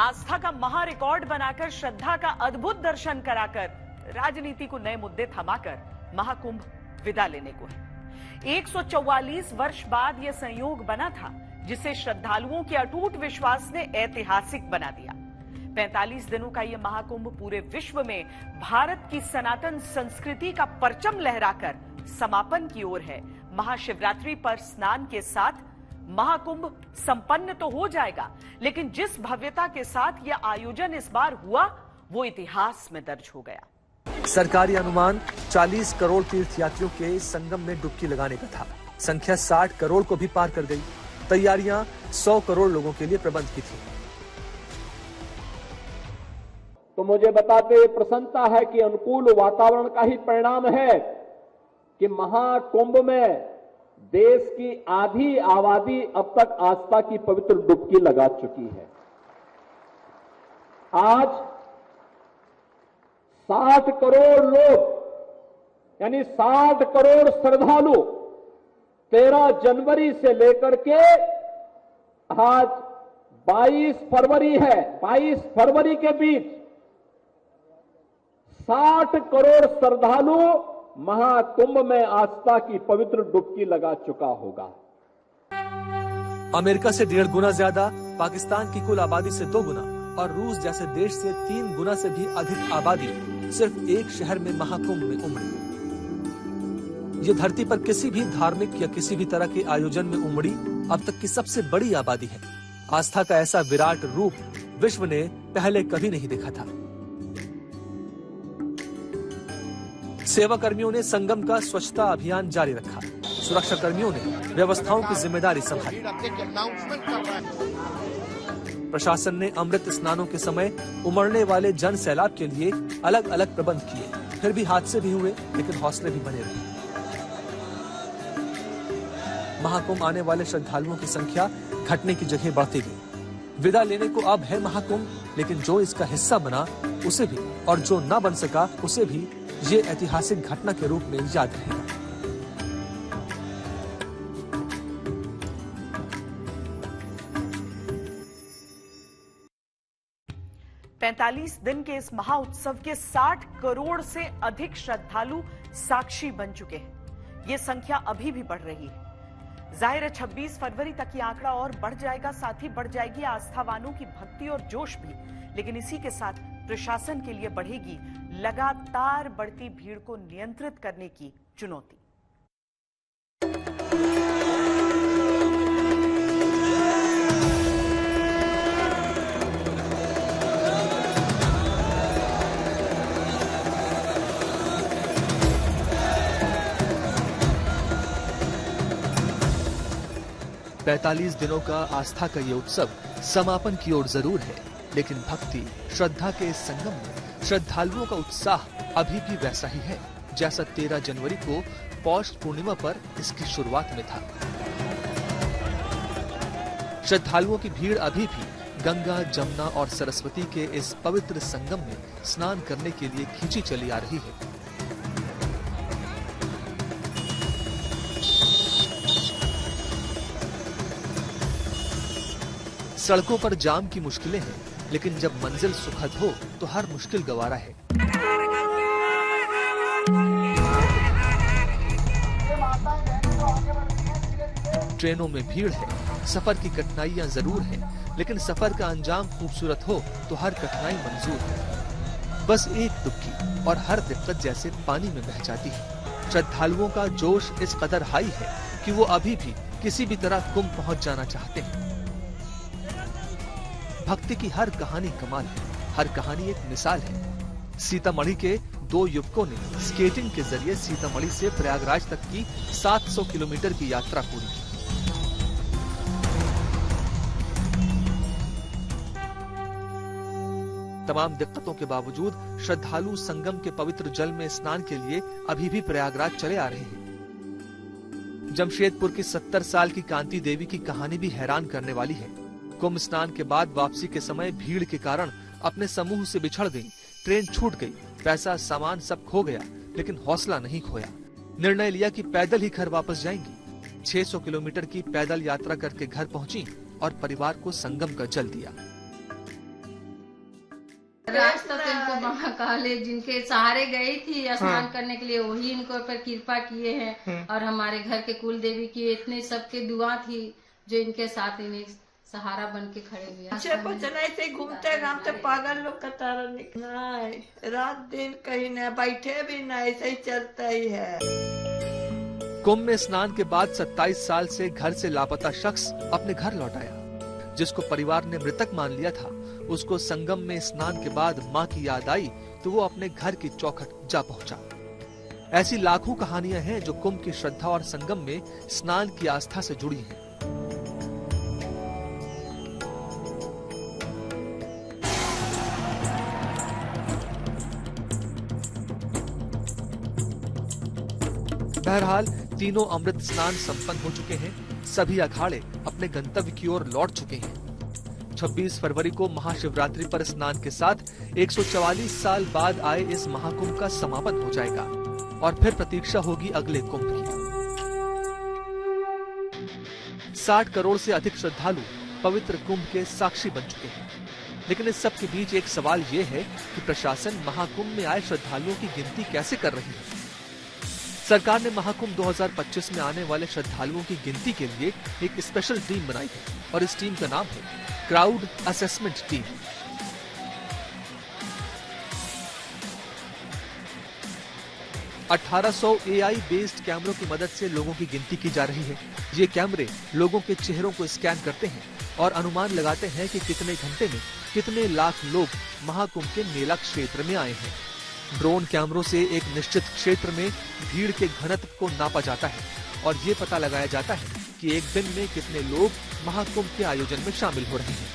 आस्था का महा रिकॉर्ड बनाकर, श्रद्धा का अद्भुत दर्शन कराकर, राजनीति को नए मुद्दे थमाकर महाकुंभ विदा लेने को है। 144 वर्ष बाद यह संयोग बना था जिसे श्रद्धालुओं के अटूट विश्वास ने ऐतिहासिक बना दिया। 45 दिनों का यह महाकुंभ पूरे विश्व में भारत की सनातन संस्कृति का परचम लहराकर समापन की ओर है। महाशिवरात्रि पर स्नान के साथ महाकुंभ संपन्न तो हो जाएगा, लेकिन जिस भव्यता के साथ यह आयोजन इस बार हुआ वो इतिहास में दर्ज हो गया। सरकारी अनुमान 40 करोड़ तीर्थयात्रियों के संगम में डुबकी लगाने का था। संख्या 60 करोड़ को भी पार कर गई। तैयारियां 100 करोड़ लोगों के लिए प्रबंध की थी। तो मुझे बताते हुए प्रसन्नता है कि अनुकूल वातावरण का ही परिणाम है कि महाकुंभ में देश की आधी आबादी अब तक आस्था की पवित्र डुबकी लगा चुकी है। आज 60 करोड़ लोग यानी 60 करोड़ श्रद्धालु 13 जनवरी से लेकर के आज 22 फरवरी है, 22 फरवरी के बीच 60 करोड़ श्रद्धालु महाकुंभ में आस्था की पवित्र डुबकी लगा चुका होगा। अमेरिका से 1.5 गुना ज्यादा, पाकिस्तान की कुल आबादी से 2 गुना और रूस जैसे देश से 3 गुना से भी अधिक आबादी सिर्फ एक शहर में महाकुंभ में उमड़ी। ये धरती पर किसी भी धार्मिक या किसी भी तरह के आयोजन में उमड़ी अब तक की सबसे बड़ी आबादी है। आस्था का ऐसा विराट रूप विश्व ने पहले कभी नहीं देखा था। सेवा कर्मियों ने संगम का स्वच्छता अभियान जारी रखा। सुरक्षा कर्मियों ने व्यवस्थाओं की जिम्मेदारी संभाली। प्रशासन ने अमृत स्नानों के समय उमड़ने वाले जन सैलाब के लिए अलग अलग प्रबंध किए। फिर भी हादसे भी हुए, लेकिन हौसले भी बने रहे। महाकुंभ आने वाले श्रद्धालुओं की संख्या घटने की जगह बढ़ती गई। विदा लेने को अब है महाकुंभ, लेकिन जो इसका हिस्सा बना उसे भी और जो न बन सका उसे भी ये ऐतिहासिक घटना के रूप में याद रहेगा। पैंतालीस दिन के इस महाउत्सव के 60 करोड़ से अधिक श्रद्धालु साक्षी बन चुके हैं। ये संख्या अभी भी बढ़ रही है। जाहिर है 26 फरवरी तक ये आंकड़ा और बढ़ जाएगा, साथ ही बढ़ जाएगी आस्थावानों की भक्ति और जोश भी। लेकिन इसी के साथ प्रशासन के लिए बढ़ेगी लगातार बढ़ती भीड़ को नियंत्रित करने की चुनौती। पैंतालीस दिनों का आस्था का ये उत्सव समापन की ओर जरूर है, लेकिन भक्ति श्रद्धा के इस संगम में श्रद्धालुओं का उत्साह अभी भी वैसा ही है जैसा 13 जनवरी को पौष पूर्णिमा पर इसकी शुरुआत में था। श्रद्धालुओं की भीड़ अभी भी गंगा, जमुना और सरस्वती के इस पवित्र संगम में स्नान करने के लिए खींची चली आ रही है। सड़कों पर जाम की मुश्किलें हैं, लेकिन जब मंजिल सुखद हो तो हर मुश्किल गवारा है। ट्रेनों में भीड़ है, सफर की कठिनाइयां जरूर हैं, लेकिन सफर का अंजाम खूबसूरत हो तो हर कठिनाई मंजूर है। बस एक डुबकी और हर दिक्कत जैसे पानी में बह जाती है। श्रद्धालुओं का जोश इस कदर हाई है कि वो अभी भी किसी भी तरह कुंभ पहुंच जाना चाहते हैं। भक्ति की हर कहानी कमाल है, हर कहानी एक मिसाल है। सीतामढ़ी के 2 युवकों ने स्केटिंग के जरिए सीतामढ़ी से प्रयागराज तक की 700 किलोमीटर की यात्रा पूरी की। तमाम दिक्कतों के बावजूद श्रद्धालु संगम के पवित्र जल में स्नान के लिए अभी भी प्रयागराज चले आ रहे हैं। जमशेदपुर की 70 साल की कांति देवी की कहानी भी हैरान करने वाली है। कुंभ स्नान के बाद वापसी के समय भीड़ के कारण अपने समूह से बिछड़ गई, ट्रेन छूट गई, पैसा सामान सब खो गया, लेकिन हौसला नहीं खोया। निर्णय लिया कि पैदल ही घर वापस जाएंगी। 600 किलोमीटर की पैदल यात्रा करके घर पहुंची और परिवार को संगम का जल दिया। रास्ता तो इनको महाकाल जिनके सहारे गई थी स्नान करने के लिए, वही इनको पर कृपा किए हैं। और हमारे घर के कुल देवी की इतने सबके दुआ थी जो इनके साथ इन्हें सहारा बन के खड़े हुए। अच्छे बच्चे ऐसे घूमते घामते पागल लोग का तरह निकला, रात दिन कहीं न बैठे भी न, ऐसे ही चलता ही है। कुंभ में स्नान के बाद 27 साल से घर से लापता शख्स अपने घर लौट आया। जिसको परिवार ने मृतक मान लिया था, उसको संगम में स्नान के बाद मां की याद आई तो वो अपने घर की चौखट जा पहुंचा। ऐसी लाखों कहानियां हैं जो कुंभ की श्रद्धा और संगम में स्नान की आस्था से जुड़ी हैं। बहरहाल तीनों अमृत स्नान संपन्न हो चुके हैं। सभी अखाड़े अपने गंतव्य की ओर लौट चुके हैं। 26 फरवरी को महाशिवरात्रि पर स्नान के साथ 144 साल बाद आए इस महाकुंभ का समापन हो जाएगा और फिर प्रतीक्षा होगी अगले कुंभ की। 60 करोड़ से अधिक श्रद्धालु पवित्र कुंभ के साक्षी बन चुके हैं। लेकिन इस सब के बीच एक सवाल ये है कि प्रशासन महाकुंभ में आए श्रद्धालुओं की गिनती कैसे कर रही है। सरकार ने महाकुंभ 2025 में आने वाले श्रद्धालुओं की गिनती के लिए एक स्पेशल टीम बनाई है और इस टीम का नाम है crowd assessment team. $1800 AI based कैमरों की मदद से लोगों की गिनती की जा रही है। ये कैमरे लोगों के चेहरों को स्कैन करते हैं और अनुमान लगाते हैं कि कितने घंटे में कितने लाख लोग महाकुंभ के मेला क्षेत्र में आए हैं। ड्रोन कैमरों से एक निश्चित क्षेत्र में भीड़ के घनत्व को नापा जाता है और ये पता लगाया जाता है कि एक दिन में कितने लोग महाकुंभ के आयोजन में शामिल हो रहे हैं।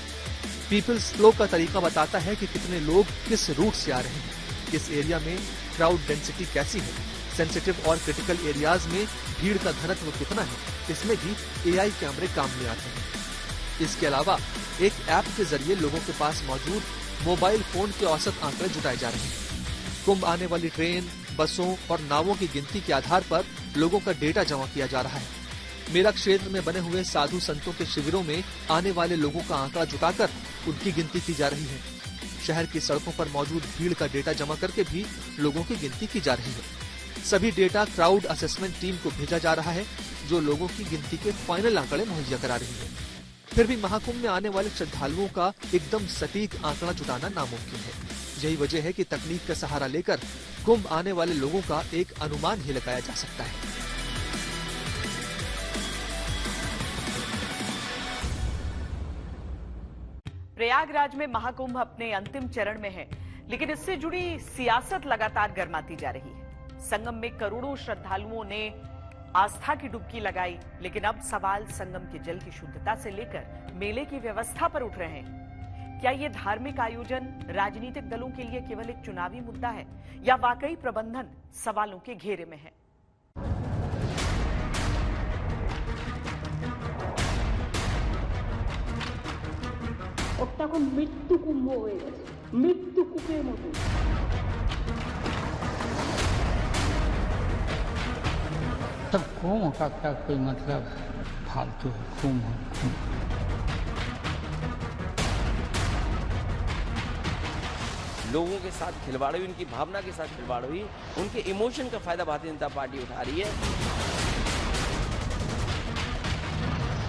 पीपल्स फ्लो का तरीका बताता है कि कितने लोग किस रूट से आ रहे हैं, किस एरिया में क्राउड डेंसिटी कैसी है, सेंसिटिव और क्रिटिकल एरियाज में भीड़ का घनत्व कितना है। इसमें भी AI कैमरे काम में आते हैं। इसके अलावा एक ऐप के जरिए लोगों के पास मौजूद मोबाइल फोन के औसत आंकड़े जुटाए जा रहे हैं। कुंभ आने वाली ट्रेन, बसों और नावों की गिनती के आधार पर लोगों का डेटा जमा किया जा रहा है। मेला क्षेत्र में बने हुए साधु संतों के शिविरों में आने वाले लोगों का आंकड़ा जुटाकर उनकी गिनती की जा रही है। शहर की सड़कों पर मौजूद भीड़ का डेटा जमा करके भी लोगों की गिनती की जा रही है। सभी डेटा क्राउड असेसमेंट टीम को भेजा जा रहा है जो लोगों की गिनती के फाइनल आंकड़े मुहैया करा रही है। फिर भी महाकुंभ में आने वाले श्रद्धालुओं का एकदम सटीक आंकड़ा जुटाना नामुमकिन है। यही वजह है कि तकनीक का सहारा लेकर कुंभ आने वाले लोगों का एक अनुमान ही लगाया जा सकता है। प्रयागराज में महाकुंभ अपने अंतिम चरण में है, लेकिन इससे जुड़ी सियासत लगातार गर्माती जा रही है। संगम में करोड़ों श्रद्धालुओं ने आस्था की डुबकी लगाई, लेकिन अब सवाल संगम के जल की शुद्धता से लेकर मेले की व्यवस्था पर उठ रहे हैं। क्या ये धार्मिक आयोजन राजनीतिक दलों के लिए केवल एक चुनावी मुद्दा है या वाकई प्रबंधन सवालों के घेरे में है? मृत्यु कुंभ मृत्यु कूपेर मतो सब कुंभ का क्या कोई मतलब है, फालतू है कुंभ। लोगों के साथ खिलवाड़ हुई, उनकी भावना के साथ खिलवाड़ हुई, उनके इमोशन का फायदा भारतीय जनता पार्टी उठा रही है।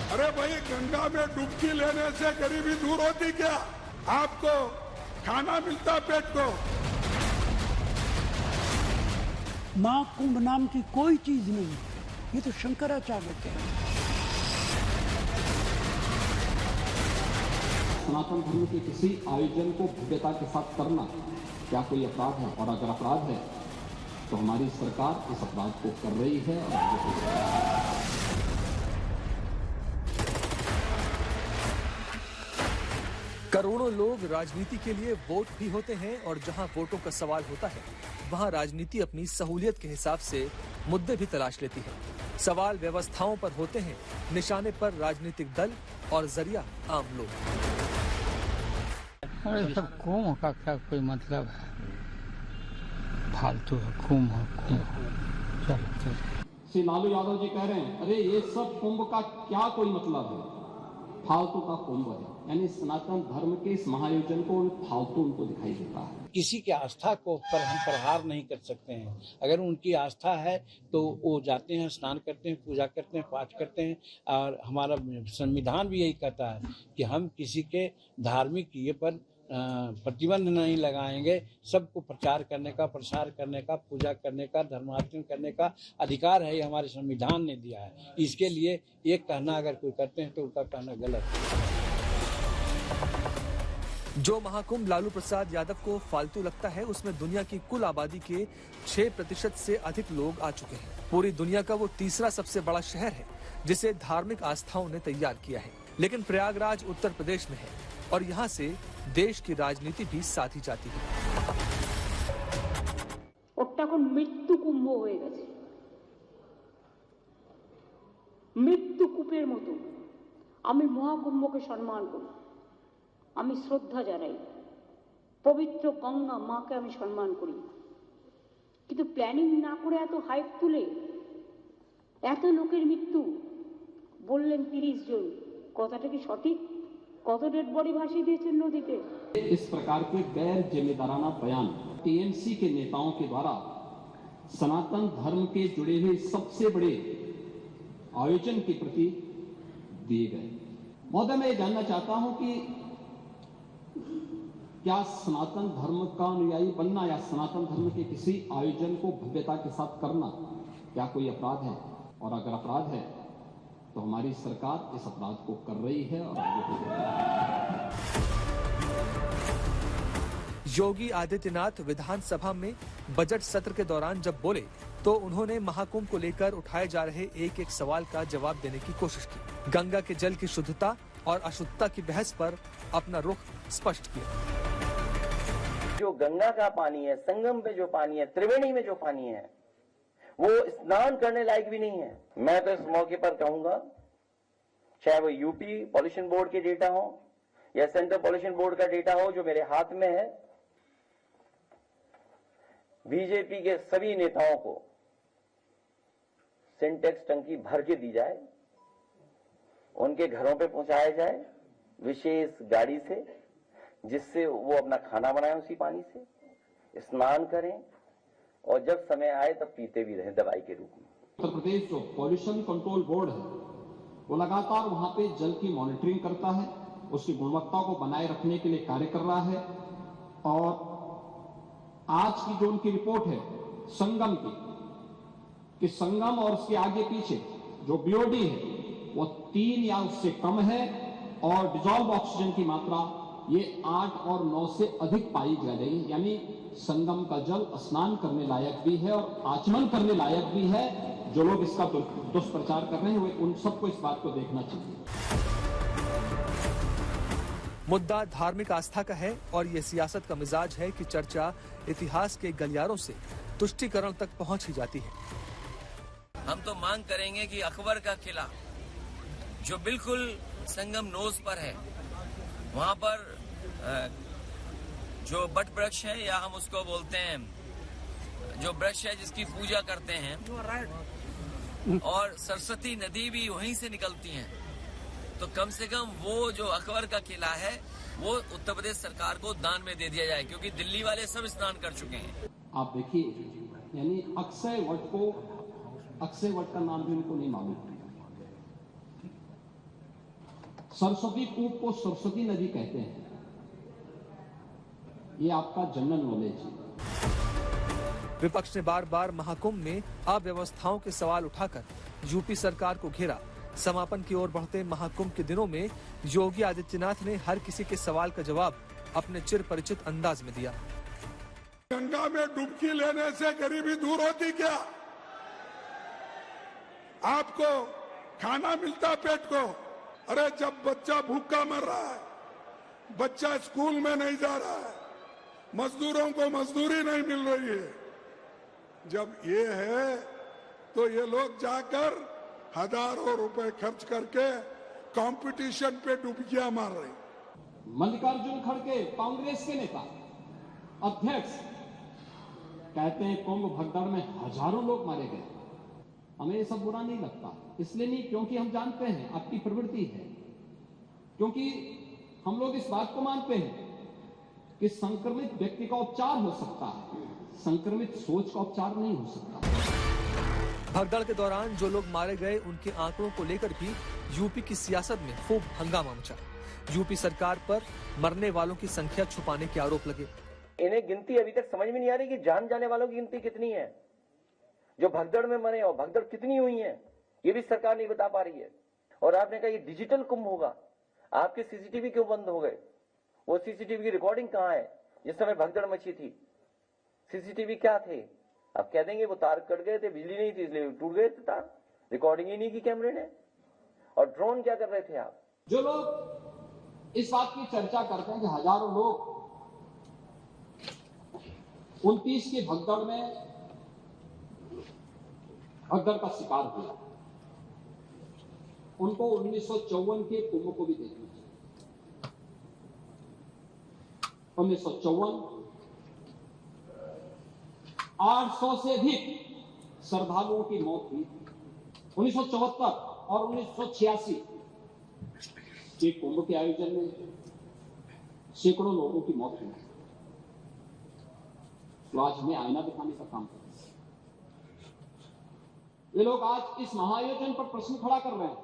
अरे भाई, गंगा में डुबकी लेने से गरीबी दूर होती क्या? आपको खाना मिलता पेट को। महाकुंभ नाम की कोई चीज नहीं, ये तो शंकराचार्य के हैं। सनातन धर्म के किसी आयोजन को भव्यता के साथ करना क्या कोई अपराध है? और अगर अपराध है तो हमारी सरकार इस अपराध को कर रही है और आगे बढ़ेगी। करोड़ों लोग राजनीति के लिए वोट भी होते हैं और जहां वोटों का सवाल होता है वहां राजनीति अपनी सहूलियत के हिसाब से मुद्दे भी तलाश लेती है। सवाल व्यवस्थाओं पर होते हैं, निशाने पर राजनीतिक दल और जरिया आम लोग। अरे सब कुंभ का क्या कोई मतलब है, फालतू है कुंभ। श्री लालू यादव जी कह रहे हैं, अरे ये सब कुंभ का क्या कोई मतलब है? फालतू का कुंभ है, यानी सनातन धर्म के इस महायोजन को फालतू उनको दिखाई देता है। किसी की आस्था को पर हम प्रहार नहीं कर सकते हैं। अगर उनकी आस्था है तो वो जाते हैं, स्नान करते हैं, पूजा करते हैं, पाठ करते हैं। और हमारा संविधान भी यही कहता है कि हम किसी के धार्मिक ये पर प्रतिबंध नहीं लगाएंगे। सबको प्रचार करने का, प्रसार करने का, पूजा करने का, धर्माचरण करने का अधिकार है, ये हमारे संविधान ने दिया है। इसके लिए एक कहना अगर कोई करते हैं तो उनका कहना गलत है। जो महाकुंभ लालू प्रसाद यादव को फालतू लगता है, उसमें दुनिया की कुल आबादी के 6% से अधिक लोग आ चुके हैं। पूरी दुनिया का वो तीसरा सबसे बड़ा शहर है जिसे धार्मिक आस्थाओं ने तैयार किया है। लेकिन प्रयागराज उत्तर प्रदेश में है और यहाँ से देश की राजनीति भी साधी जाती है। ওটা এখন মৃত্যু কুম্ভ হয়ে গেছে, মৃত্যু কূপের মতো। আমি মহাকুম্ভকে সম্মান করি, আমি শ্রদ্ধা জানাই, পবিত্র গঙ্গা মাকে আমি সম্মান করি, কিন্তু প্ল্যানিং না করে এত হাইপ তুলে এত লোকের মৃত্যু বললেন 30 জন, কথাটা কি সঠিক? কত ডেড বডি ভাসিয়ে দিয়েছেন নদীতে? इस प्रकार के गैर जिम्मेदाराना बयान टीएमसी के नेताओं के द्वारा सनातन धर्म के जुड़े हुए सबसे बड़े आयोजन के प्रति दिए गए। महोदय, मैं ये जानना चाहता हूं कि क्या सनातन धर्म का अनुयायी बनना या सनातन धर्म के किसी आयोजन को भव्यता के साथ करना क्या कोई अपराध है? और अगर अपराध है तो हमारी सरकार इस अपराध को कर रही है और आगे बढ़ेगी। योगी आदित्यनाथ विधानसभा में बजट सत्र के दौरान जब बोले तो उन्होंने महाकुंभ को लेकर उठाए जा रहे एक एक सवाल का जवाब देने की कोशिश की। गंगा के जल की शुद्धता और अशुद्धता की बहस पर अपना रुख स्पष्ट किया। जो गंगा का पानी है, संगम पे जो पानी है, त्रिवेणी में जो पानी है, वो स्नान करने लायक भी नहीं है। मैं तो इस मौके पर कहूंगा, चाहे वो यूपी पॉल्यूशन बोर्ड के डेटा हो या सेंट्रल पॉल्यूशन बोर्ड का डेटा हो जो मेरे हाथ में है, बीजेपी के सभी नेताओं को सिंटेक्स टंकी भर के दी जाए, उनके घरों पे पहुंचाया जाए विशेष गाड़ी से, जिससे वो अपना खाना बनाएं उसी पानी से, स्नान करें और जब समय आए तब पीते भी रहें दवाई के रूप में। उत्तर प्रदेश जो पॉल्यूशन कंट्रोल बोर्ड है वो लगातार वहां पे जल की मॉनिटरिंग करता है, उसकी गुणवत्ता को बनाए रखने के लिए कार्य कर रहा है। और आज की जो उनकी रिपोर्ट है संगम की, कि संगम और उसके आगे पीछे जो बीओडी है वो 3 या उससे कम है और डिजॉल्व ऑक्सीजन की मात्रा ये 8 और 9 से अधिक पाई जा रही है। यानी संगम का जल स्नान करने लायक भी है और आचमन करने लायक भी है। जो लोग इसका दुष्प्रचार कर रहे हैं वे उन सबको इस बात को देखना चाहिए। मुद्दा धार्मिक आस्था का है और ये सियासत का मिजाज है कि चर्चा इतिहास के गलियारों से तुष्टीकरण तक पहुंच ही जाती है। हम तो मांग करेंगे कि अकबर का किला जो बिल्कुल संगम नोज पर है, वहां पर जो बट वृक्ष है या हम उसको बोलते हैं जो वृक्ष है जिसकी पूजा करते हैं, और सरस्वती नदी भी वहीं से निकलती है, तो कम से कम वो जो अकबर का किला है वो उत्तर प्रदेश सरकार को दान में दे दिया जाए, क्योंकि दिल्ली वाले सब स्नान कर चुके हैं। आप देखिए, यानी अक्षय वट का नाम भी उनको नहीं मालूम। सरस्वती कूप को सरस्वती नदी कहते हैं, ये आपका जनरल नॉलेज है। विपक्ष ने बार बार महाकुंभ में अव्यवस्थाओं के सवाल उठाकर यूपी सरकार को घेरा। समापन की ओर बढ़ते महाकुंभ के दिनों में योगी आदित्यनाथ ने हर किसी के सवाल का जवाब अपने चिर परिचित अंदाज में दिया। गंगा में डुबकी लेने से गरीबी दूर होती क्या? आपको खाना मिलता पेट को? अरे जब बच्चा भूखा मर रहा है, बच्चा स्कूल में नहीं जा रहा है, मजदूरों को मजदूरी नहीं मिल रही है, जब ये है तो ये लोग जाकर हजारों रुपए खर्च करके कंपटीशन पे डुबकियां मार रहे। मल्लिकार्जुन खड़गे कांग्रेस के नेता अध्यक्ष कहते हैं कुंभ भगदड़ में हजारों लोग मारे गए। हमें ये सब बुरा नहीं लगता, इसलिए नहीं क्योंकि हम जानते हैं आपकी प्रवृत्ति है क्योंकि हम लोग इस बात को मानते हैं कि संक्रमित व्यक्ति का उपचार हो सकता है, संक्रमित सोच का उपचार नहीं हो सकता। भगदड़ के दौरान जो लोग मारे गए उनके आंकड़ों को लेकर भी यूपी की सियासत में खूब हंगामा मचा। यूपी सरकार पर मरने वालों की संख्या छुपाने के आरोप लगे। इन्हें गिनती अभी तक समझ में नहीं आ रही कि जान जाने वालों की गिनती कितनी है, जो भगदड़ में मरे और भगदड़ कितनी हुई है, ये भी सरकार नहीं बता पा रही है। और आपने कहा ये डिजिटल कुंभ होगा, आपके सीसीटीवी क्यों बंद हो गए? वो सीसीटीवी की रिकॉर्डिंग कहाँ है जिस समय भगदड़ मची थी? सीसीटीवी क्या थे? आप कह देंगे वो तार कट गए थे, बिजली नहीं थी इसलिए टूट गए थे तार, रिकॉर्डिंग ही नहीं की कैमरे ने। और ड्रोन क्या कर रहे थे आप? जो लोग इस बात की चर्चा करते हैं कि हजारों लोग 29 की भगदड़ में भगदड़ का शिकार हुआ, उनको 1954 के कुंभ को भी देखना चाहिए। 1954 800 से अधिक श्रद्धालुओं की मौत हुई। 1974 और 1986 के कुंभ के आयोजन में सैकड़ों लोगों की मौत हुई। तो आज हमें आईना दिखाने का काम कर रहे हैं। ये लोग आज इस महाआयोजन पर प्रश्न खड़ा कर रहे हैं।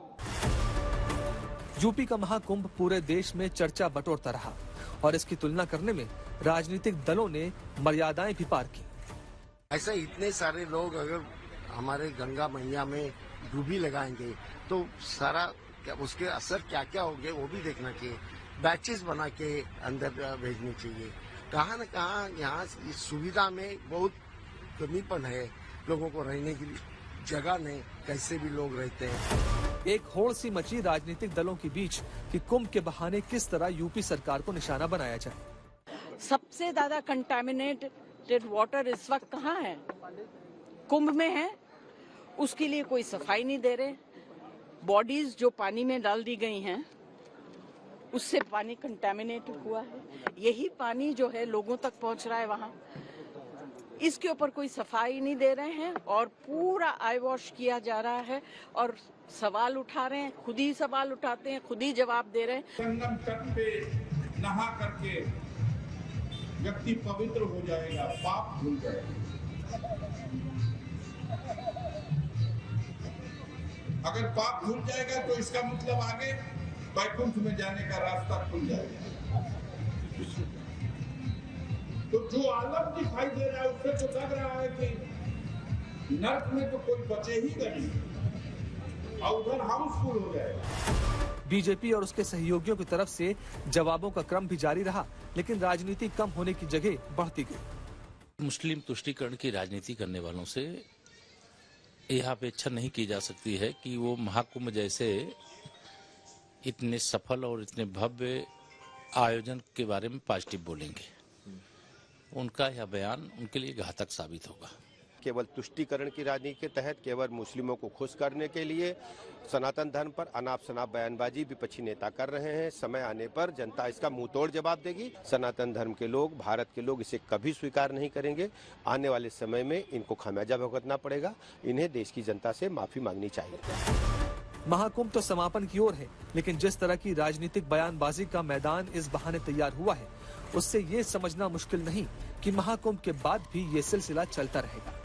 यूपी का महाकुंभ पूरे देश में चर्चा बटोरता रहा और इसकी तुलना करने में राजनीतिक दलों ने मर्यादाएं भी पार की। ऐसा इतने सारे लोग अगर हमारे गंगा मैया में डूबी लगाएंगे तो सारा उसके असर क्या क्या होंगे वो भी देखना चाहिए। बैचेस बना के अंदर भेजनी चाहिए। कहाँ न कहाँ यहाँ इस सुविधा में बहुत कमीपन है, लोगों को रहने की जगह नहीं, कैसे भी लोग रहते हैं। एक होड़ सी मची राजनीतिक दलों के बीच कि कुंभ के बहाने किस तरह यूपी सरकार को निशाना बनाया जाए। सबसे ज्यादा कंटामिनेटेड वाटर इस वक्त कहाँ है? कुंभ में है। उसके लिए कोई सफाई नहीं दे रहे। बॉडीज जो पानी में डाल दी गई हैं उससे पानी कंटामिनेट हुआ है। यही पानी जो है लोगों तक पहुंच रहा है वहाँ। इसके ऊपर कोई सफाई नहीं दे रहे हैं और पूरा आई वॉश किया जा रहा है और सवाल उठा रहे हैं, खुद ही सवाल उठाते हैं, खुद ही जवाब दे रहे हैं। संगम तट पे नहा करके व्यक्ति पवित्र हो जाएगा, पाप धुल जाएगा। अगर पाप धुल जाएगा तो इसका मतलब आगे वैकुंठ में जाने का रास्ता खुल जाएगा। तो जो आलम दिखाई दे रहा है उससे तो लग रहा है कि नर्क में तो कोई बचे ही नहीं और उधर हाउसफुल हो जाएगा। बीजेपी और उसके सहयोगियों की तरफ से जवाबों का क्रम भी जारी रहा, लेकिन राजनीति कम होने की जगह बढ़ती गई। मुस्लिम तुष्टीकरण की राजनीति करने वालों से यह अपेक्षा नहीं की जा सकती है कि वो महाकुंभ जैसे इतने सफल और इतने भव्य आयोजन के बारे में पॉजिटिव बोलेंगे। उनका यह बयान उनके लिए घातक साबित होगा। केवल तुष्टीकरण की राजनीति के तहत केवल मुस्लिमों को खुश करने के लिए सनातन धर्म पर अनाप शनाप बयानबाजी विपक्षी नेता कर रहे हैं। समय आने पर जनता इसका मुंहतोड़ जवाब देगी। सनातन धर्म के लोग, भारत के लोग इसे कभी स्वीकार नहीं करेंगे। आने वाले समय में इनको खामियाजा भुगतना पड़ेगा। इन्हें देश की जनता से माफी मांगनी चाहिए। महाकुंभ तो समापन की ओर है, लेकिन जिस तरह की राजनीतिक बयानबाजी का मैदान इस बहाने तैयार हुआ है, उससे ये समझना मुश्किल नहीं कि महाकुंभ के बाद भी ये सिलसिला चलता रहेगा।